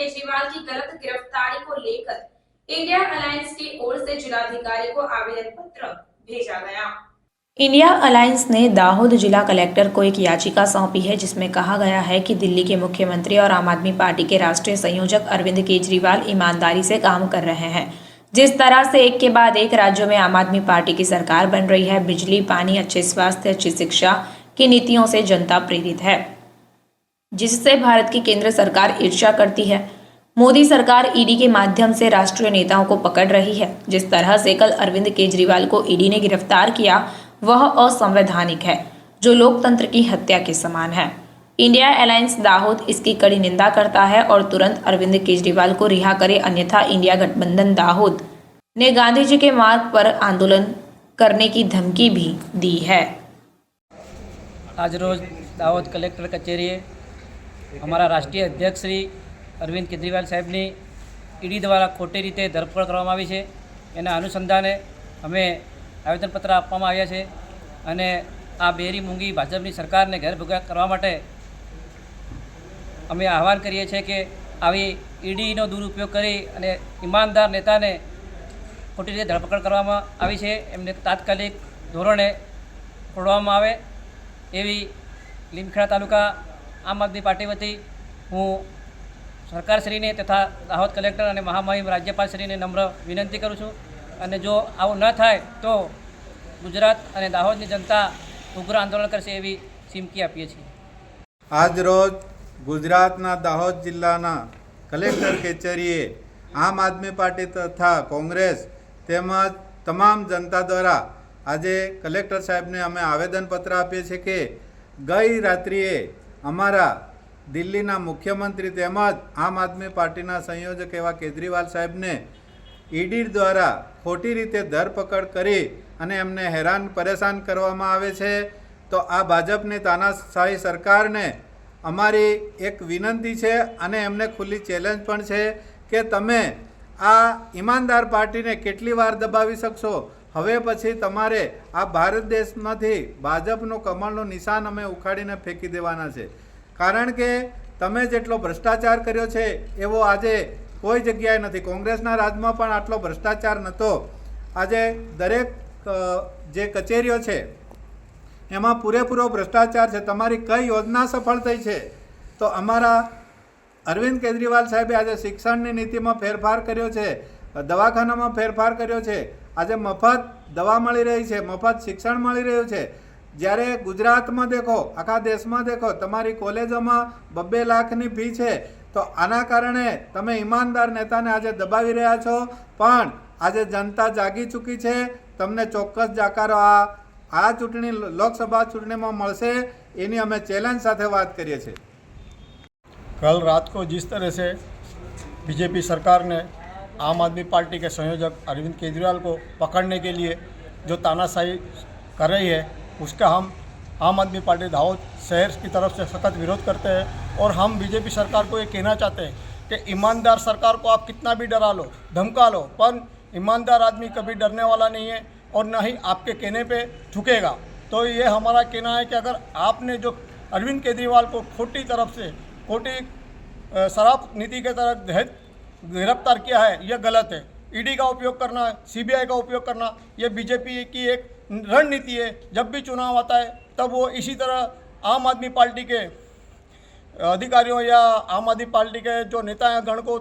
केजरीवाल की गलत गिरफ्तारी को लेकर इंडिया अलायंस की ओर से जिलाधिकारी को आवेदन पत्र भेजा गया। इंडिया अलायंस ने दाहोद जिला कलेक्टर को एक याचिका सौंपी है जिसमें कहा गया है कि दिल्ली के मुख्यमंत्री और आम आदमी पार्टी के राष्ट्रीय संयोजक अरविंद केजरीवाल ईमानदारी से काम कर रहे हैं। जिस तरह से एक के बाद एक राज्यों में आम आदमी पार्टी की सरकार बन रही है, बिजली, पानी, अच्छे स्वास्थ्य, अच्छी शिक्षा की नीतियों से जनता प्रेरित है, जिससे भारत की केंद्र सरकार ईर्ष्या करती है। मोदी सरकार ईडी के माध्यम से राष्ट्रीय नेताओं को पकड़ रही है। जिस तरह से कल अरविंद केजरीवाल को ईडी ने गिरफ्तार किया वह असंवैधानिक है, जो लोकतंत्र की हत्या के समान है। इंडिया अलायंस दाहोद इसकी कड़ी निंदा करता है और तुरंत अरविंद केजरीवाल को रिहा करे, अन्यथा इंडिया गठबंधन दाहोद ने गांधी जी के मार्ग पर आंदोलन करने की धमकी भी दी है। आज रोज दाहोद कलेक्टर कचेरीए અમારા રાષ્ટ્રીય અધ્યક્ષ શ્રી અરવિંદ કેજરીવાલ સાહેબની ઈડી દ્વારા ખોટી રીતે ધરપકડ કરવામાં આવી છે। એના અનુસંધાને અમે આવેદનપત્ર આપવામાં આવ્યા છે અને આ બેરી મૂંગી ભાજપની સરકારને ઘેર ભેગા કરવા માટે અમે આહવાન કરીએ છીએ કે આવી ઈડીનો દુરુપયોગ કરી અને ઈમાનદાર નેતાને ખોટી રીતે ધરપકડ કરવામાં આવી છે, એમને તાત્કાલિક ધોરણે છોડવામાં આવે એવી લીમખેડા તાલુકા આમ આદમી પાર્ટી વતી હું સરકારશ્રીને તથા દાહોદ કલેક્ટર અને મહામહિમ રાજ્યપાલશ્રીને નમ્ર વિનંતી કરું છું અને જો આવું ન થાય તો ગુજરાત અને દાહોદની જનતા ઉગ્ર આંદોલન કરશે એવી ચીમકી આપીએ છીએ। આજ રોજ ગુજરાતના દાહોદ જિલ્લાના કલેક્ટર કચેરીએ આમ આદમી પાર્ટી તથા કોંગ્રેસ તેમજ તમામ જનતા દ્વારા આજે કલેક્ટર સાહેબને અમે આવેદનપત્ર આપીએ છીએ કે ગઈ રાત્રિએ અમારા દિલ્હીના મુખ્યમંત્રી તેમજ આમ આદમી પાર્ટીના સંયોજક એવા કેજરીવાલ સાહેબને ઈડી દ્વારા ખોટી રીતે ધરપકડ કરી અને એમને હેરાન પરેશાન કરવામાં આવે છે। તો આ ભાજપની તાનાશાહી સરકારને અમારી એક વિનંતી છે અને એમને ખુલ્લી ચેલેન્જ પણ છે કે તમે આ ઈમાનદાર પાર્ટીને કેટલી વાર દબાવી શકશો। હવે પછી તમારે આ ભારત દેશમાંથી ભાજપનું કમળનું નિશાન અમે ઉખાડીને ફેંકી દેવાના છે, કારણ કે તમે જેટલો ભ્રષ્ટાચાર કર્યો છે એવો આજે કોઈ જગ્યાએ નથી। કોંગ્રેસના રાજમાં પણ આટલો ભ્રષ્ટાચાર નહોતો। આજે દરેક જે કચેરીઓ છે એમાં પૂરેપૂરો ભ્રષ્ટાચાર છે। તમારી કઈ યોજના સફળ થઈ છે? તો અમારા અરવિંદ કેજરીવાલ સાહેબે આજે શિક્ષણની નીતિમાં ફેરફાર કર્યો છે, દવાખાનામાં ફેરફાર કર્યો છે, આજે મફત દવા મળી રહી છે, મફત શિક્ષણ મળી રહ્યું છે। જ્યારે ગુજરાતમાં દેખો, આખા દેશમાં દેખો, તમારી કોલેજોમાં 2-2 લાખની ફી છે। તો આના કારણે તમે ઈમાનદાર નેતાને આજે દબાવી રહ્યા છો, પણ આજે જનતા જાગી ચૂકી છે। તમને ચોક્કસ જાકારો આ ચૂંટણી લોકસભા ચૂંટણીમાં મળશે એની અમે ચેલેન્જ સાથે વાત કરીએ છીએ। कल रात को जिस तरह से बीजेपी सरकार ने आम आदमी पार्टी के संयोजक अरविंद केजरीवाल को पकड़ने के लिए जो तानाशाही कर रही है, उसका हम आम आदमी पार्टी दाहोद शहर की तरफ से सख्त विरोध करते हैं। और हम बीजेपी सरकार को ये कहना चाहते हैं कि ईमानदार सरकार को आप कितना भी डरा लो, धमका लो, पर ईमानदार आदमी कभी डरने वाला नहीं है और न ही आपके कहने पे झुकेगा। तो ये हमारा कहना है कि अगर आपने जो अरविंद केजरीवाल को खोटी तरफ से खोटी शराब नीति के तहत गिरफ्तार किया है, यह गलत है। ईडी का उपयोग करना, सीबीआई का उपयोग करना, यह बीजेपी की एक रणनीति है। जब भी चुनाव आता है तब वो इसी तरह आम आदमी पार्टी के अधिकारियों या आम आदमी पार्टी के जो नेता हैं गण को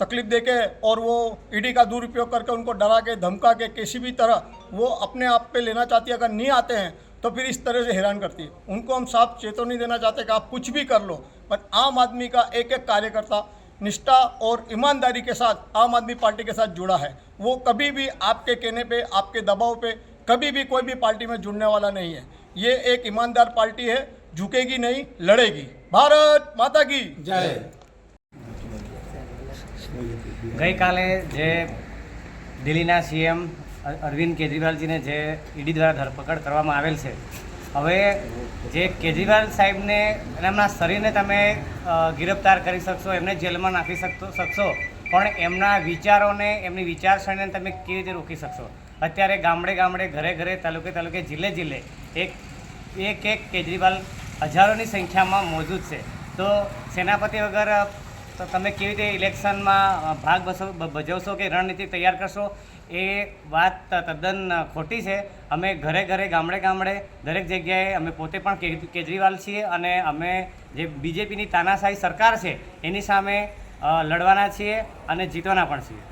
तकलीफ देके और वो ईडी का दुरुपयोग करके उनको डरा के धमका के किसी भी तरह वो अपने आप पे लेना चाहती है। अगर नहीं आते हैं तो फिर इस तरह से हैरान करती है। उनको हम साफ चेतावनी देना चाहते हैं कि आप कुछ भी कर लो, पर आम आदमी का एक एक कार्यकर्ता निष्ठा और ईमानदारी के साथ आम आदमी पार्टी के साथ जुड़ा है। वो कभी भी आपके कहने पे, आपके दबाव पे कभी भी कोई भी पार्टी में जुड़ने वाला नहीं है। ये एक ईमानदार पार्टी है, झुकेगी नहीं, लड़ेगी। भारत माता की जय। गई काले जे दिल्लीना सीएम अरविंद केजरीवालजीने जे ईडी द्वारा धरपकड़ करवामां आवेल छे, हवे जे केजरीवाल साहेबने एमना शरीरने तमे गिरफ्तार करी शकशो, एमने जेलमां नाखी शकशो, पण एमना विचारोने, एमनी विचारसरणीने तमे केवी रीते रोकी शकशो? अत्यारे गामडे गामडे, घरे घरे, तालुके तालुके, जिल्ले जिल्ले एक केजरीवाल हजारों की संख्या में मौजूद है। तो सेनापति वगैरह તો તમે કેવી રીતે ઇલેક્શનમાં ભાગ ભજવશો કે રણનીતિ તૈયાર કરશો એ વાત તદ્દન ખોટી છે. અમે ઘરે ઘરે ગામડે ગામડે દરેક જગ્યાએ અમે પોતે પણ કેજરીવાલ છીએ અને અમે જે બીજેપીની તાનાશાહી સરકાર છે એની સામે લડવાના છીએ અને જીતવાના પણ છીએ.